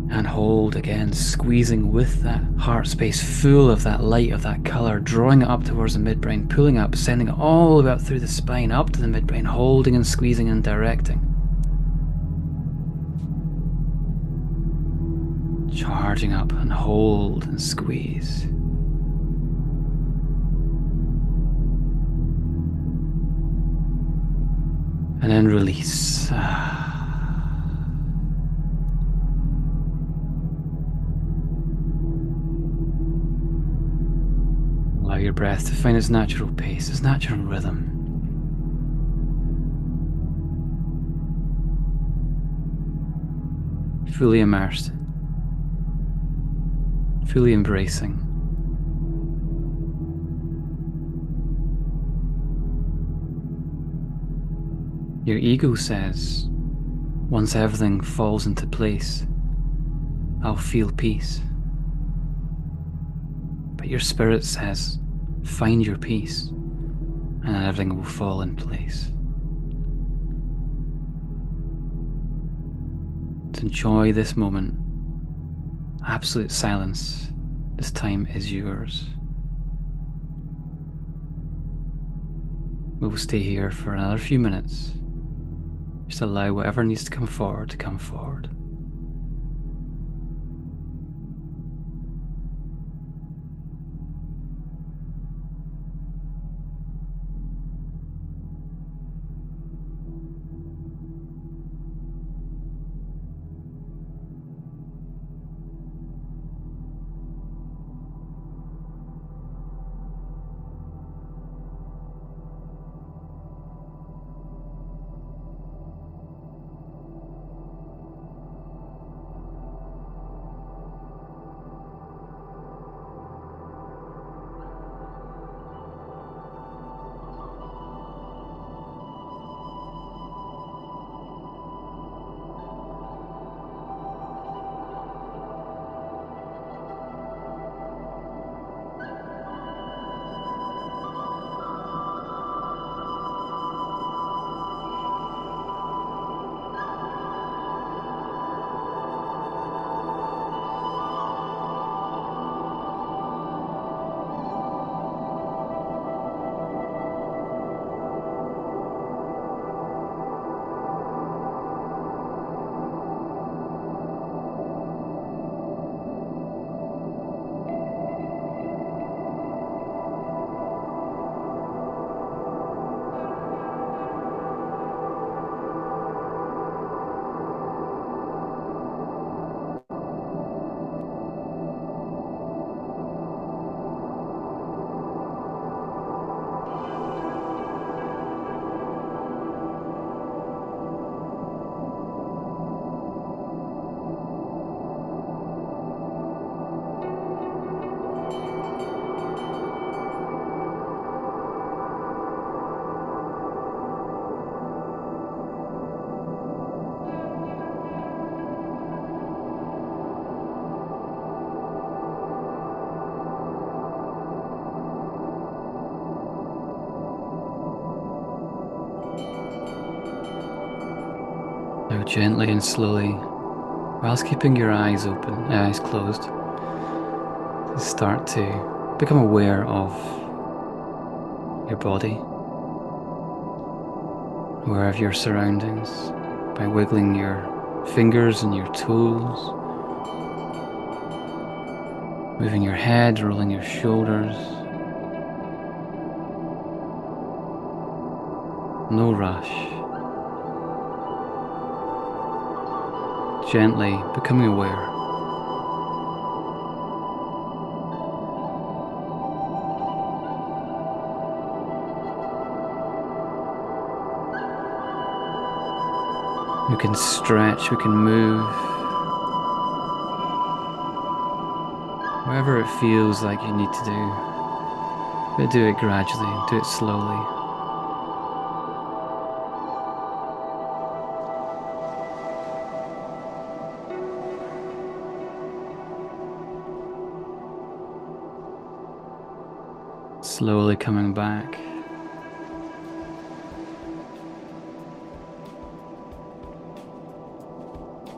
And hold again, squeezing with that heart space full of that light, of that colour, drawing it up towards the midbrain, pulling up, sending it all the way up through the spine, up to the midbrain, holding and squeezing and directing. Charging up and hold and squeeze. And then release. Allow your breath to find its natural pace, its natural rhythm. Fully immersed. Fully embracing. Your ego says, once everything falls into place, I'll feel peace. But your spirit says, find your peace, and everything will fall in place. To enjoy this moment, absolute silence, this time is yours. We will stay here for another few minutes. Just allow whatever needs to come forward to come forward. Now gently and slowly, whilst keeping your eyes open, eyes closed, start to become aware of your body, aware of your surroundings by wiggling your fingers and your toes, moving your head, rolling your shoulders. No rush. Gently becoming aware. We can stretch, we can move. Whatever it feels like you need to do, but do it gradually, do it slowly. Slowly coming back.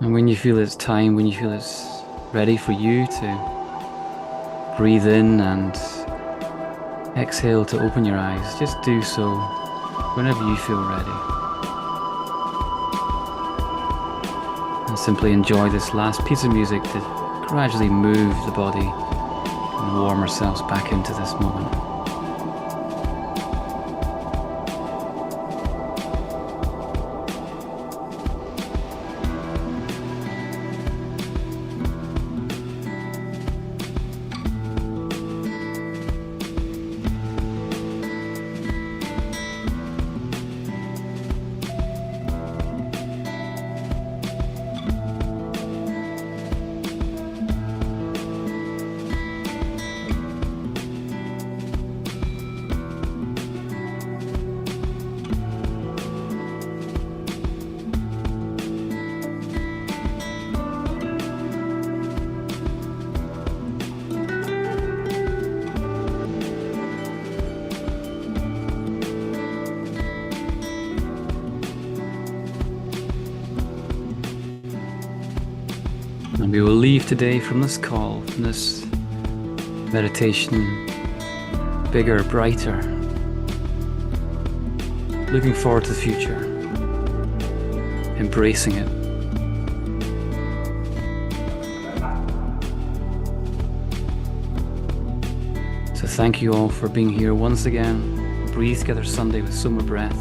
And when you feel it's time, when you feel it's ready for you to breathe in and exhale to open your eyes, just do so whenever you feel ready. And simply enjoy this last piece of music to gradually move the body and warm ourselves back into this moment. And we will leave today from this call, from this meditation, bigger, brighter, looking forward to the future, embracing it. So thank you all for being here once again. Breathe Together Sunday with SOMA Breath.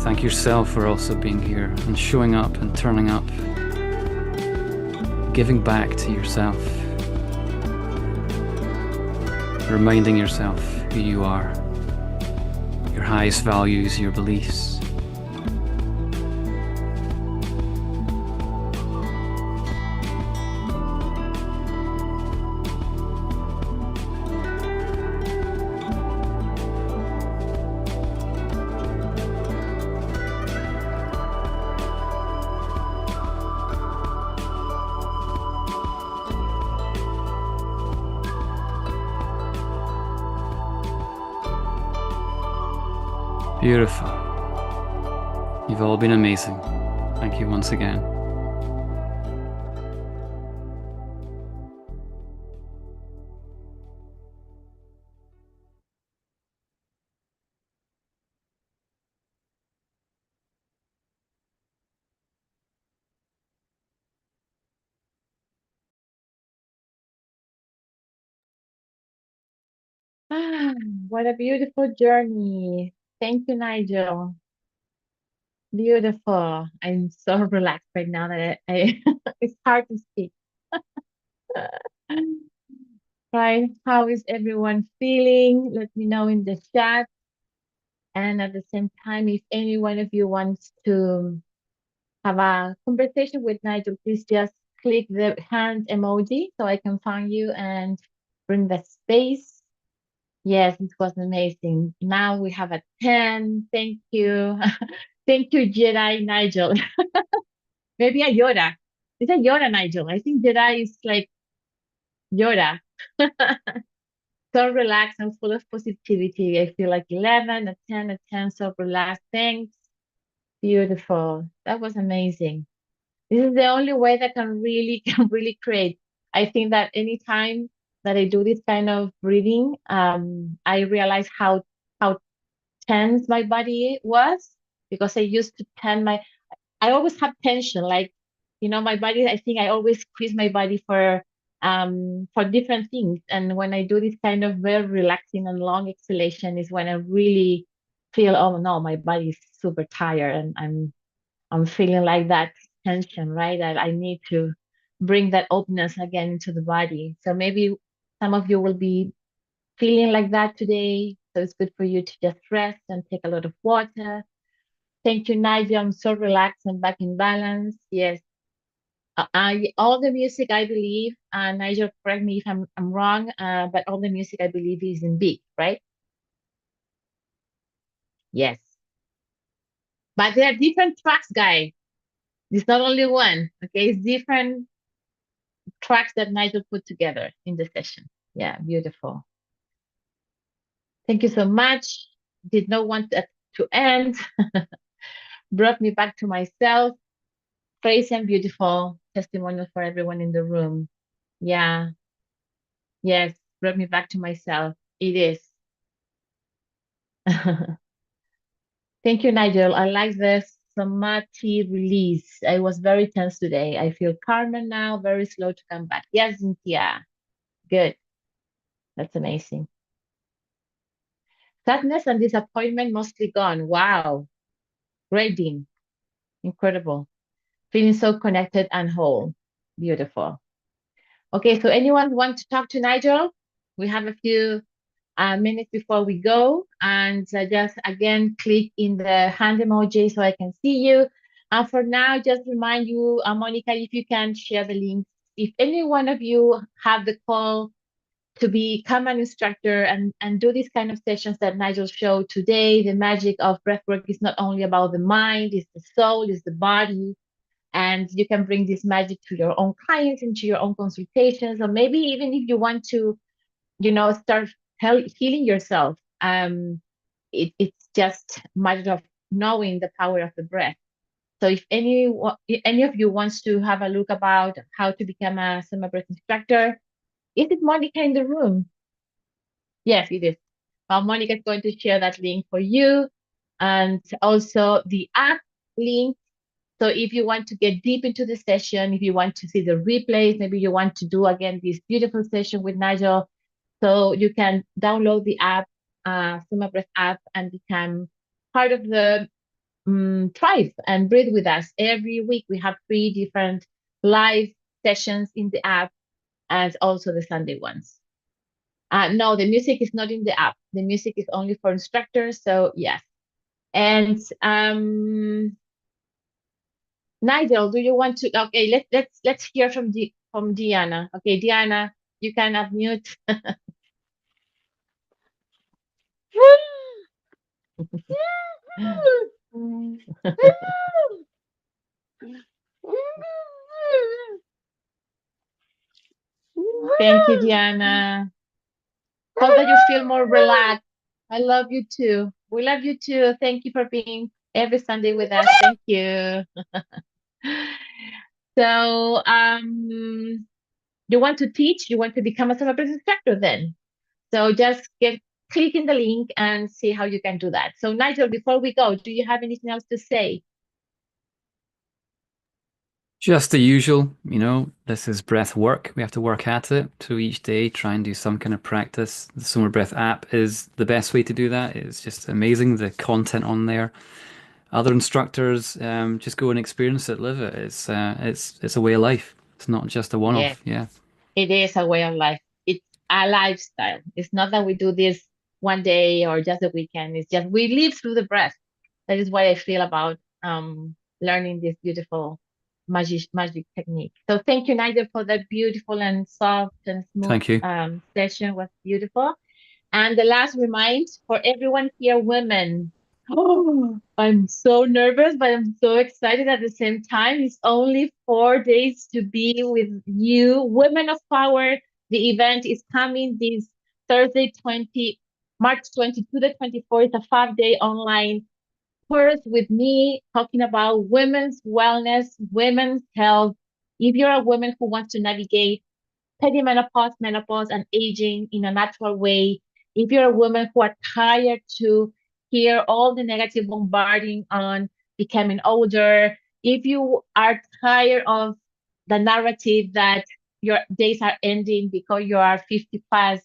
Thank yourself for also being here and showing up and turning up, giving back to yourself, reminding yourself who you are, your highest values, your beliefs. Beautiful. You've all been amazing. Thank you once again. Ah, what a beautiful journey. Thank you, Nigel. Beautiful. I'm so relaxed right now that it's hard to speak. Right. How is everyone feeling? Let me know in the chat. And at the same time, if any one of you wants to have a conversation with Nigel, please just click the hand emoji so I can find you and bring the space. Yes, it was amazing. Now we have a 10. Thank you. Thank you, Jedi Nigel. Maybe a Yoda. It's a Yoda, Nigel. I think Jedi is like Yoda. So relaxed and full of positivity. I feel like 11, a 10, a 10. So relaxed. Thanks. Beautiful. That was amazing. This is the only way that can really create. I think that anytime that I do this kind of breathing, I realize how tense my body was because I used to I always have tension, like, my body, I think I always squeeze my body for different things. And when I do this kind of very relaxing and long exhalation is when I really feel, oh no, my body is super tired and I'm feeling like that tension, right? That I need to bring that openness again into the body. So maybe some of you will be feeling like that today. So it's good for you to just rest and take a lot of water. Thank you, Nigel. I'm so relaxed and back in balance. Yes. All the music, I believe, Nigel, correct me if I'm wrong, but all the music, I believe, is in B, right? Yes. But there are different tracks, guys. It's not only one, okay? It's different tracks that Nigel put together in the session. Yeah, beautiful. Thank you so much. Did not want that to end. Brought me back to myself. Crazy and beautiful testimonial for everyone in the room. Yeah, yes, brought me back to myself. It is. Thank you, Nigel. I like this samadhi release. I was very tense today. I feel calmer now, very slow to come back. Yes, Cynthia. Good. That's amazing. Sadness and disappointment mostly gone. Wow. Great, Dean. Incredible. Feeling so connected and whole. Beautiful. Okay, so anyone want to talk to Nigel? We have a few minutes before we go, and just again click in the hand emoji so I can see you. And for now, just remind you, Monica, if you can share the link. If any one of you have the call to become an instructor and do these kind of sessions that Nigel showed today, the magic of breathwork is not only about the mind, it's the soul, it's the body, and you can bring this magic to your own clients, into your own consultations, or maybe even if you want to, start healing yourself. It's just a matter of knowing the power of the breath. So if any of you wants to have a look about how to become a SOMA Breath instructor, is it Monica in the room? Yes, it is. Well, Monica is going to share that link for you, and also the app link. So if you want to get deep into the session, if you want to see the replays, maybe you want to do again this beautiful session with Nigel, so you can download the app, Suma Breath app, and become part of the tribe and breathe with us. Every week we have 3 different live sessions in the app, and also the Sunday ones. No, the music is not in the app. The music is only for instructors. So yes. And Nigel, do you want to? Okay, let's hear from Diana. Okay, Diana, you can unmute. Thank you, Diana. Hope that you feel more relaxed. I love you too. We love you too. Thank you for being every Sunday with us. Thank you. So, you want to teach? You want to become a self-paced instructor then? So just click in the link and see how you can do that. So Nigel, before we go, do you have anything else to say? Just the usual, this is breath work. We have to work at it to each day, try and do some kind of practice. The SOMA Breath app is the best way to do that. It's just amazing, the content on there. Other instructors, just go and experience it, live it. It's a way of life. It's not just a Yes, one-off. Yeah. it is a way of life. It's a lifestyle. It's not that we do this one day or just a weekend. It's just we live through the breath. That is what I feel about learning this beautiful magic technique. So thank you, Nigel, for that beautiful and soft and smooth Thank you. session. Was beautiful. And the last remind for everyone here, women. Oh, I'm so nervous, but I'm so excited at the same time. It's only 4 days to be with you, Women of Power. The event is coming this Thursday, March 20 to the 24th. It's a 5-day online course with me talking about women's wellness, women's health. If you're a woman who wants to navigate perimenopause, menopause, and aging in a natural way. If you're a woman who are tired to hear all the negative bombarding on becoming older, if you are tired of the narrative that your days are ending because you are 50 plus,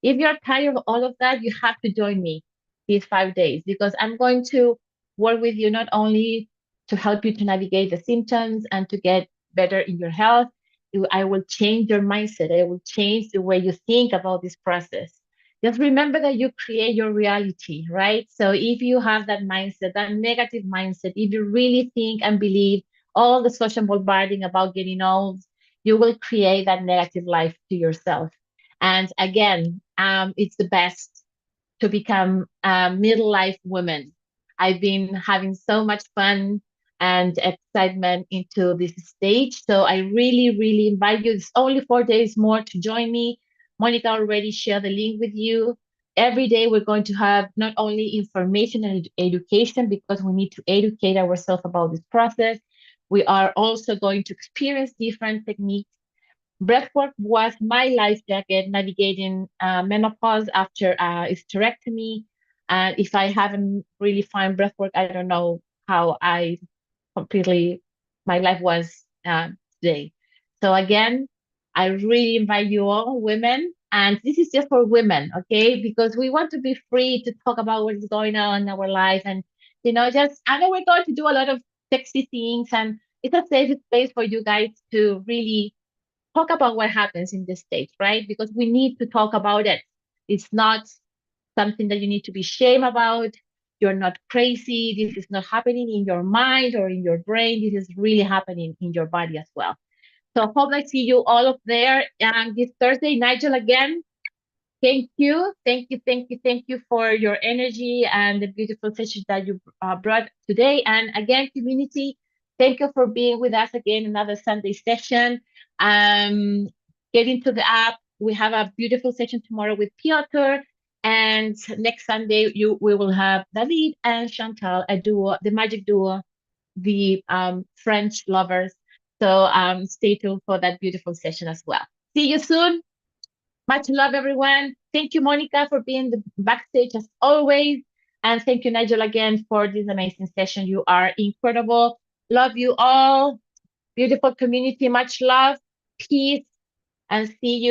if you're tired of all of that, you have to join me these 5 days because I'm going to work with you not only to help you to navigate the symptoms and to get better in your health, I will change your mindset. I will change the way you think about this process. Just remember that you create your reality, right? So if you have that mindset, that negative mindset, if you really think and believe all the social bombarding about getting old, you will create that negative life to yourself. And again, it's the best to become a middle life woman. I've been having so much fun and excitement into this stage. So I really, really invite you. It's only 4 days more to join me. Monica already shared the link with you. Every day we're going to have not only information and education, because we need to educate ourselves about this process. We are also going to experience different techniques. Breathwork was my life jacket navigating menopause after hysterectomy. And if I haven't really found breathwork, I don't know how I completely my life was today. So again, I really invite you all, women, and this is just for women, okay? Because we want to be free to talk about what's going on in our life, and just I know we're going to do a lot of sexy things, and it's a safe space for you guys to really talk about what happens in the States, right? Because we need to talk about it. It's not something that you need to be shame about. You're not crazy. This is not happening in your mind or in your brain. This is really happening in your body as well. So hope I see you all up there. And this Thursday, Nigel, again, thank you. Thank you. Thank you. Thank you for your energy and the beautiful session that you brought today. And again, community, thank you for being with us again, another Sunday session. Um, get into the app. We have a beautiful session tomorrow with Piotr. And next Sunday, we will have David and Chantal, a duo, the magic duo, the French lovers. So stay tuned for that beautiful session as well. See you soon. Much love, everyone. Thank you, Monica, for being the backstage as always. And thank you, Nigel, again for this amazing session. You are incredible. Love you all. Beautiful community. Much love, peace, and see you